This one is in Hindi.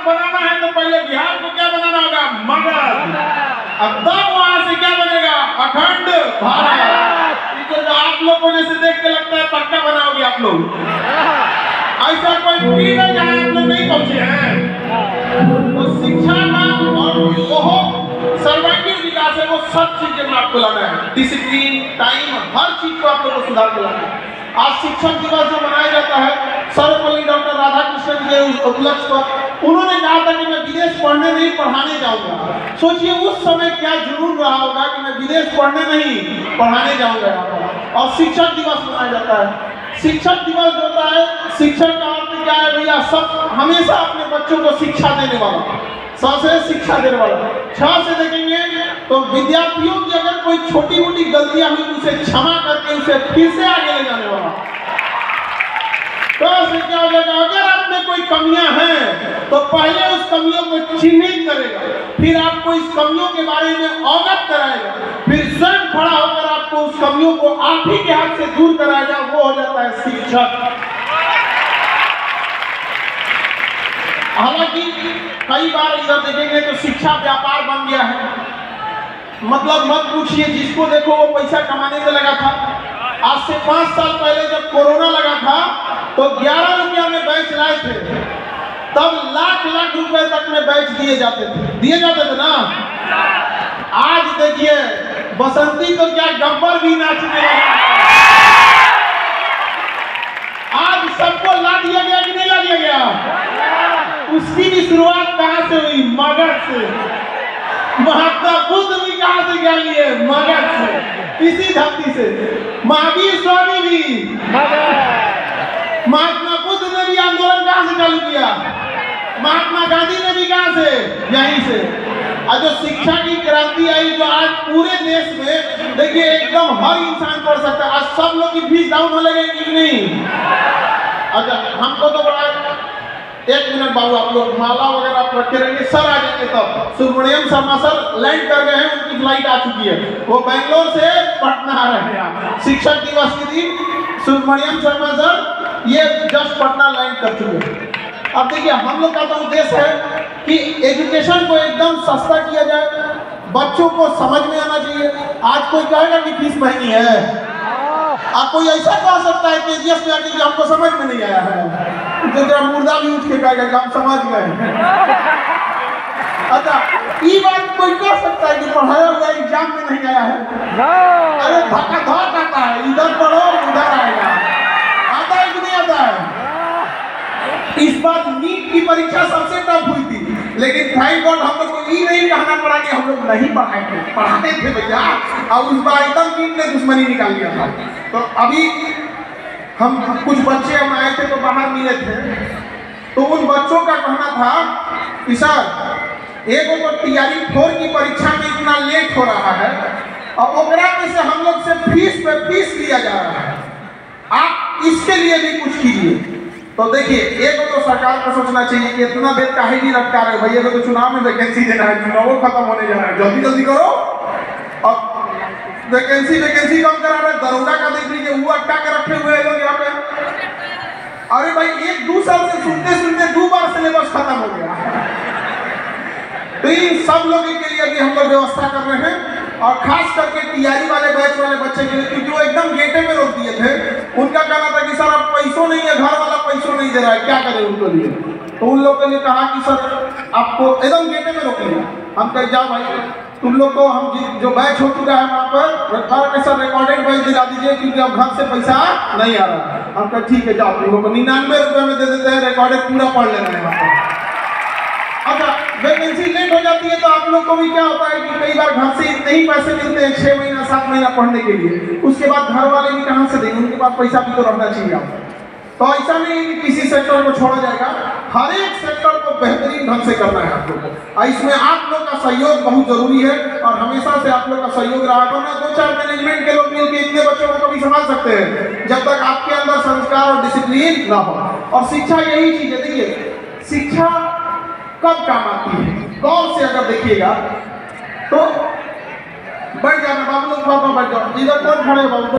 बनाना है तो पहले बिहार को क्या बनाना होगा? मगध। अब तब वहां से क्या बनेगा? अखंड भारत। तो आप लोगों ने से देख के लगता है पक्का बनाओगे आप लोग। ऐसा कोई भी नहीं जहाँ आप लोग नहीं पहुंचे हैं। तो शिक्षा का और बहुत सर्वांगीण विकास है, वो सब चीजें में आपको लाना है। डिसिप्लिन, टाइम, हर चीज को आप लोग को सुधार के लाना है। आज शिक्षक दिवस जो मनाया जाता है, सर्वपल्ली डॉक्टर राधाकृष्णन के उपलक्ष्य पर उन्होंने कहा था कि मैं विदेश पढ़ने नहीं पढ़ाने जाऊंगा। सोचिए उस समय क्या जुनून रहा होगा कि मैं विदेश पढ़ने नहीं पढ़ाने जाऊंगा। और शिक्षक दिवस मनाया जाता है। शिक्षक दिवस होता है, शिक्षक का अर्थ क्या है भैया? सब हमेशा अपने बच्चों को शिक्षा देने वाला, स से शिक्षा देने वाला। छ से देखेंगे तो विद्यार्थियों की अगर कोई छोटी मोटी गलतियां हुई उसे क्षमा करके उसे फिर से आगे ले जाने वाला। तो ऐसे क्या हो जाएगा? अगर आप में कोई कमियां हैं तो पहले उस कमियों को चिन्हित करेगा, फिर आपको इस कमियों के बारे में अवगत कराएगा, फिर स्वयं खड़ा होकर आपको उस कमियों को आप ही के हाथ से दूर कराएगा। वो हो जाता है शिक्षक। हालांकि कई बार इधर देखेंगे तो शिक्षा व्यापार बन गया है। मतलब मत पूछिए, जिसको देखो वो पैसा कमाने में लगा था। आज से 5 साल पहले जब कोरोना लगा था तो 11 रुपया में बैच लाए थे, तब लाख लाख रुपए तक में बैच दिए जाते थे ना। आज देखिए बसंती तो क्या गब्बर भी नाचने लगा। आज सबको ला दिया गया कि नहीं ला दिया गया? उसकी भी शुरुआत कहां से हुई? मगध से। महात्मा बुद्ध भी कहां से ज्ञान लिए? मगध से, इसी धरती से। महावीर स्वामी भी, महात्मा बुद्ध ने भी आंदोलन कहां से चालू किया? महात्मा गांधी ने भी कहां से? यहीं से। और जो शिक्षा की क्रांति आई, जो आज पूरे देश में देखिए एकदम हर इंसान पढ़ सकता है। आज सब लोग की फीस डाउन हो लगेगी कि नहीं? अच्छा, हमको तो बड़ा 1 मिनट बाबू, आप लोग माला वगैरह आप रखे रहेंगे, सर आ जाएंगे तब। सुब्रमण्यम शर्मा सर लैंड कर गए हैं, उनकी फ्लाइट आ चुकी है, वो बेंगलोर से पटना आ रहे हैं। शिक्षक दिवस के दिन सुब्रमण्यम शर्मा सर ये जस्ट पटना लैंड कर चुके हैं। अब देखिए हम लोग का तो उद्देश्य है कि एजुकेशन को एकदम सस्ता किया जाए, बच्चों को समझ में आना चाहिए। आज कोई कहेगा कि फीस महंगी है, आप कोई ऐसा कह सकता है KGS में आके कि हमको समझ में नहीं आया है, तो जरा मुर्दा भी उठ के कहेगा कि हम समझ गए। अच्छा, ये बात कोई कह सकता है कि पढ़ाया हुआ एग्जाम में नहीं आया है? अरे धक्का धक आता है, इधर पढ़ो उधर आएगा। आता है कि नहीं आता है? इस बार नीट की परीक्षा सबसे टफ हुई थी, लेकिन थैंक गॉड हम लोग को ये नहीं कहना पड़ा कि हम लोग नहीं पढ़ाते थे भैया। और उस बार एकदम नीट ने दुश्मनी निकाल लिया था। तो अभी हम कुछ बच्चे हम आए थे तो बाहर मिले थे, तो उन बच्चों का कहना था कि सर एक तो तैयारी 4 की परीक्षा में इतना लेट हो रहा है और ओकरा में से हम लोग से फीस पे फीस लिया जा रहा है, आप इसके लिए भी कुछ कीजिए। तो देखिए एक तो सरकार को सोचना चाहिए कि इतना देर काहे नहीं रखा रहे भैया, तो चुनाव में वैकेंसी देना है, चुनाव खत्म होने जा रहा है, जल्दी जल्दी करो। और वैकेंसी कम करा रहे, दरोगा का देख लीजिए, वो अटका के रखे हुए लोग यहाँ पे। अरे भाई 1-2 साल से सुनते सुनते 2 बार सिलेबस खत्म हो गया। तो इन सब लोगों के लिए भी हम लोग व्यवस्था कर रहे हैं, और खास करके तैयारी वाले बैच वाले बच्चे के लिए, क्योंकि वो एकदम गेटे में रोक दिए थे। उनका कहना था कि सर अब पैसों नहीं है, घर वाला पैसों नहीं दे रहा है, क्या करें उनके लिए? तो उन लोगों के लिए कहा कि सर आपको एकदम गेटे में रोक लिया। हम कह जाओ भाई तुम लोग को हम जो बैच हो चुका है वहाँ पर सर रिकॉर्डेड बैच दिला दीजिए, क्योंकि अब घर से पैसा नहीं आ रहा। हम कह ठीक है जाओ, तुम लोग को 99 रुपये में दे देते हैं, रिकॉर्डेड पूरा पढ़ लेना है वहाँ पर। अच्छा, वैकेंसी लेट हो जाती है तो आप लोग को भी क्या होता है कि कई बार घर से इतने ही पैसे मिलते हैं 6 महीना 7 महीना पढ़ने के लिए, उसके बाद घर वाले भी कहाँ से देंगे? उनके पास पैसा भी तो रहना चाहिए आपको। तो ऐसा नहीं कि किसी सेक्टर को छोड़ा जाएगा, हर एक सेक्टर को बेहतरीन ढंग से करना है आप लोग को। इसमें आप लोग का सहयोग बहुत जरूरी है, और हमेशा से आप लोग का सहयोग रहा है। ना 2-4 मैनेजमेंट के लोग मिलकर इतने बच्चों को कभी संभाल सकते हैं जब तक आपके अंदर संस्कार और डिसिप्लिन ना हो। और शिक्षा यही चीज है, देखिए शिक्षा कब काम आती है, गौर से अगर देखिएगा तो बढ़ जाना। बाबू लोग बैठ जाओ, इधर कौन खड़े बाबू?